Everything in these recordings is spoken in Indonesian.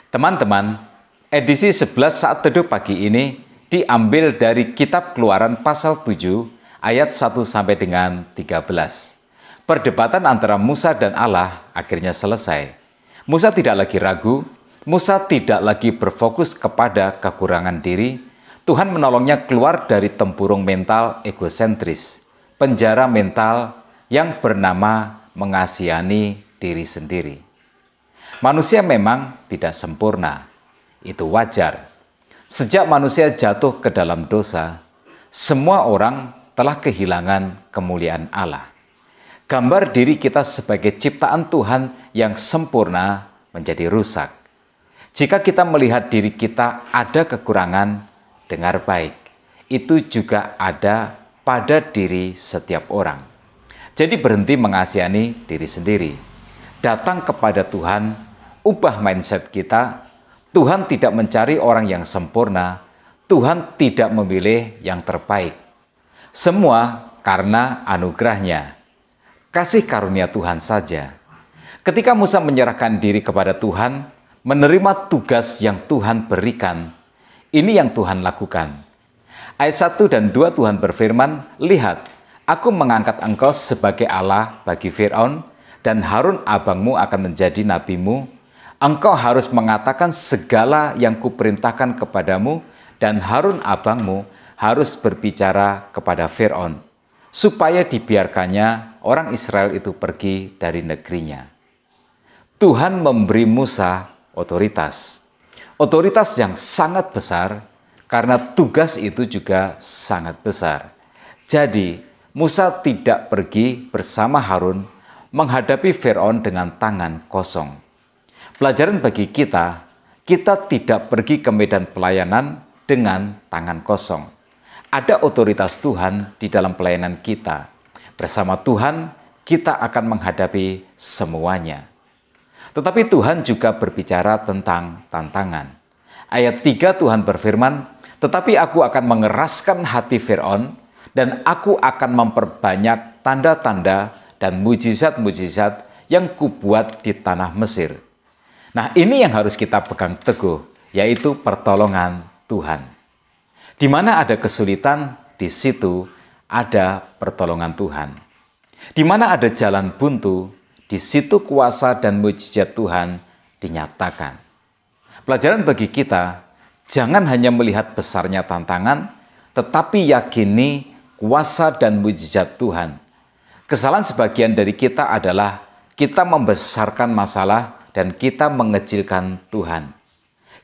Teman-teman, edisi 11 Saat Teduh pagi ini diambil dari Kitab Keluaran pasal 7 ayat 1 sampai dengan 13. Perdebatan antara Musa dan Allah akhirnya selesai. Musa tidak lagi ragu, Musa tidak lagi berfokus kepada kekurangan diri. Tuhan menolongnya keluar dari tempurung mental egosentris, penjara mental yang bernama mengasihani diri sendiri. Manusia memang tidak sempurna, itu wajar. Sejak manusia jatuh ke dalam dosa, semua orang telah kehilangan kemuliaan Allah. Gambar diri kita sebagai ciptaan Tuhan yang sempurna menjadi rusak. Jika kita melihat diri kita ada kekurangan, dengar baik, itu juga ada pada diri setiap orang. Jadi berhenti mengasihani diri sendiri. Datang kepada Tuhan, ubah mindset kita. Tuhan tidak mencari orang yang sempurna, Tuhan tidak memilih yang terbaik. Semua karena anugerah-Nya. Kasih karunia Tuhan saja. Ketika Musa menyerahkan diri kepada Tuhan, menerima tugas yang Tuhan berikan, ini yang Tuhan lakukan. Ayat 1 dan 2 Tuhan berfirman, "Lihat, aku mengangkat engkau sebagai Allah bagi Fir'aun, dan Harun abangmu akan menjadi nabimu. Engkau harus mengatakan segala yang kuperintahkan kepadamu, dan Harun abangmu harus berbicara kepada Fir'aun, supaya dibiarkannya orang Israel itu pergi dari negerinya." Tuhan memberi Musa otoritas. Otoritas yang sangat besar, karena tugas itu juga sangat besar. Jadi, Musa tidak pergi bersama Harun menghadapi Fir'aun dengan tangan kosong. Pelajaran bagi kita, kita tidak pergi ke medan pelayanan dengan tangan kosong. Ada otoritas Tuhan di dalam pelayanan kita. Bersama Tuhan, kita akan menghadapi semuanya. Tetapi Tuhan juga berbicara tentang tantangan. Ayat 3 Tuhan berfirman, "Tetapi aku akan mengeraskan hati Fir'aun, dan aku akan memperbanyak tanda-tanda dan mujizat-mujizat yang kubuat di tanah Mesir." Nah, ini yang harus kita pegang teguh, yaitu pertolongan Tuhan. Di mana ada kesulitan, di situ ada pertolongan Tuhan. Di mana ada jalan buntu, di situ kuasa dan mujizat Tuhan dinyatakan. Pelajaran bagi kita, jangan hanya melihat besarnya tantangan, tetapi yakini kuasa dan mujizat Tuhan. Kesalahan sebagian dari kita adalah kita membesarkan masalah dan kita mengecilkan Tuhan.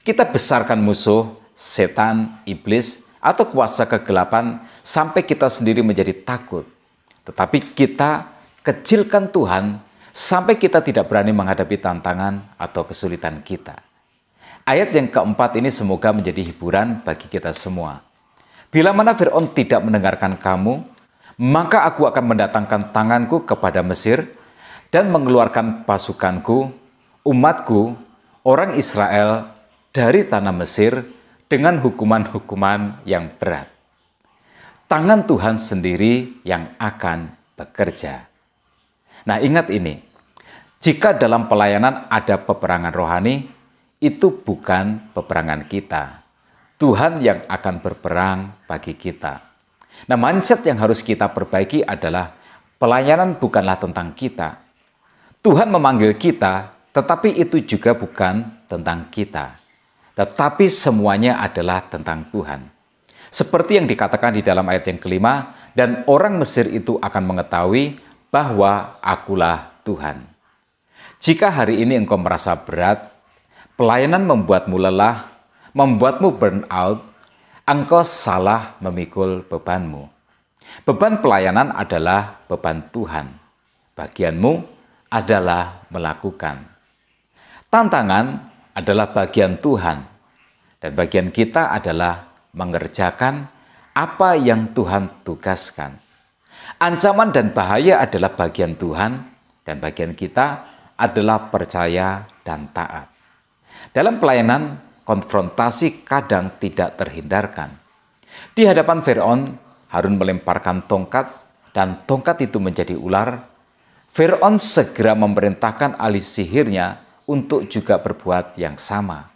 Kita besarkan musuh, setan, iblis, atau kuasa kegelapan sampai kita sendiri menjadi takut. Tetapi kita kecilkan Tuhan sampai kita tidak berani menghadapi tantangan atau kesulitan kita. Ayat yang keempat ini semoga menjadi hiburan bagi kita semua. Bila mana Fir'aun tidak mendengarkan kamu, maka aku akan mendatangkan tanganku kepada Mesir dan mengeluarkan pasukanku, umatku, orang Israel dari tanah Mesir dengan hukuman-hukuman yang berat. Tangan Tuhan sendiri yang akan bekerja. Nah, ingat ini, jika dalam pelayanan ada peperangan rohani, itu bukan peperangan kita. Tuhan yang akan berperang bagi kita. Nah, mindset yang harus kita perbaiki adalah pelayanan bukanlah tentang kita. Tuhan memanggil kita, tetapi itu juga bukan tentang kita. Tetapi semuanya adalah tentang Tuhan. Seperti yang dikatakan di dalam ayat yang kelima, "Dan orang Mesir itu akan mengetahui bahwa akulah Tuhan." Jika hari ini engkau merasa berat, pelayanan membuatmu lelah, membuatmu burn out, engkau salah memikul bebanmu. Beban pelayanan adalah beban Tuhan. Bagianmu adalah melakukan. Tantangan adalah bagian Tuhan. Dan bagian kita adalah mengerjakan apa yang Tuhan tugaskan. Ancaman dan bahaya adalah bagian Tuhan, dan bagian kita adalah percaya dan taat. Dalam pelayanan, konfrontasi kadang tidak terhindarkan. Di hadapan Fir'aun, Harun melemparkan tongkat, dan tongkat itu menjadi ular. Fir'aun segera memerintahkan ahli sihirnya untuk juga berbuat yang sama.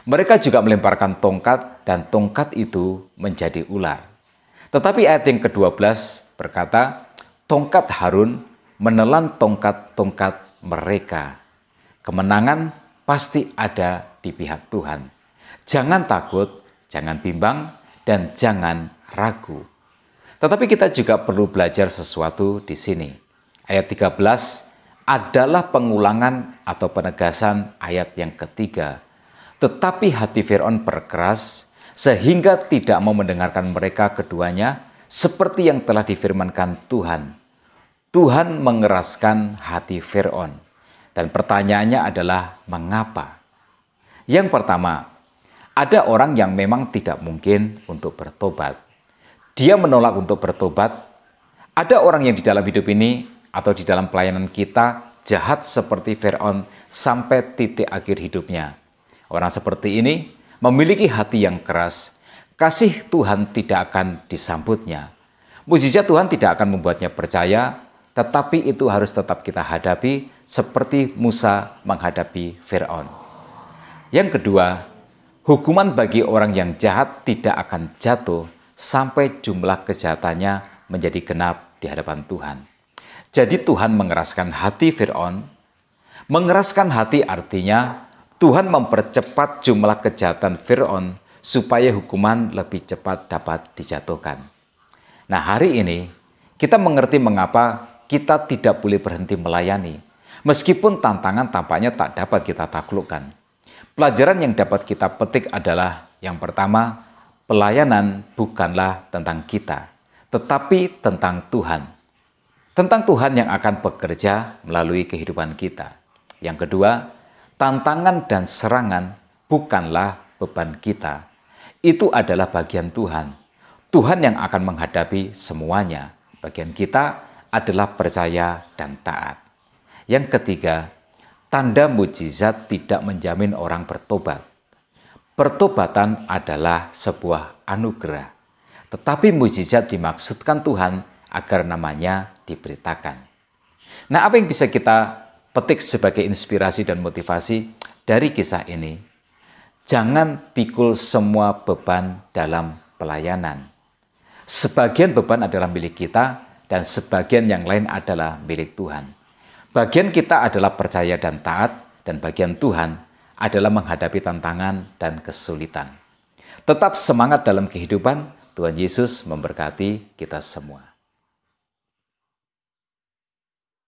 Mereka juga melemparkan tongkat dan tongkat itu menjadi ular. Tetapi ayat yang ke-12 berkata, tongkat Harun menelan tongkat-tongkat mereka. Kemenangan pasti ada di pihak Tuhan. Jangan takut, jangan bimbang, dan jangan ragu. Tetapi kita juga perlu belajar sesuatu di sini. Ayat 13 adalah pengulangan atau penegasan ayat yang ketiga. Tetapi hati Firaun berkeras sehingga tidak mau mendengarkan mereka keduanya seperti yang telah difirmankan Tuhan. Tuhan mengeraskan hati Firaun. Dan pertanyaannya adalah mengapa? Yang pertama, ada orang yang memang tidak mungkin untuk bertobat. Dia menolak untuk bertobat. Ada orang yang di dalam hidup ini atau di dalam pelayanan kita jahat seperti Firaun sampai titik akhir hidupnya. Orang seperti ini memiliki hati yang keras. Kasih Tuhan tidak akan disambutnya. Mujizat Tuhan tidak akan membuatnya percaya, tetapi itu harus tetap kita hadapi seperti Musa menghadapi Firaun. Yang kedua, hukuman bagi orang yang jahat tidak akan jatuh sampai jumlah kejahatannya menjadi genap di hadapan Tuhan. Jadi Tuhan mengeraskan hati Firaun. Mengeraskan hati artinya Tuhan mempercepat jumlah kejahatan Firaun supaya hukuman lebih cepat dapat dijatuhkan. Nah, hari ini kita mengerti mengapa kita tidak boleh berhenti melayani. Meskipun tantangan tampaknya tak dapat kita taklukkan. Pelajaran yang dapat kita petik adalah yang pertama, pelayanan bukanlah tentang kita, tetapi tentang Tuhan. Tentang Tuhan yang akan bekerja melalui kehidupan kita. Yang kedua, tantangan dan serangan bukanlah beban kita. Itu adalah bagian Tuhan. Tuhan yang akan menghadapi semuanya. Bagian kita adalah percaya dan taat. Yang ketiga, tanda mujizat tidak menjamin orang bertobat. Pertobatan adalah sebuah anugerah. Tetapi mujizat dimaksudkan Tuhan agar namanya diberitakan. Nah, apa yang bisa kita petik sebagai inspirasi dan motivasi dari kisah ini? Jangan pikul semua beban dalam pelayanan. Sebagian beban adalah milik kita dan sebagian yang lain adalah milik Tuhan. Bagian kita adalah percaya dan taat, dan bagian Tuhan adalah menghadapi tantangan dan kesulitan. Tetap semangat dalam kehidupan. Tuhan Yesus memberkati kita semua.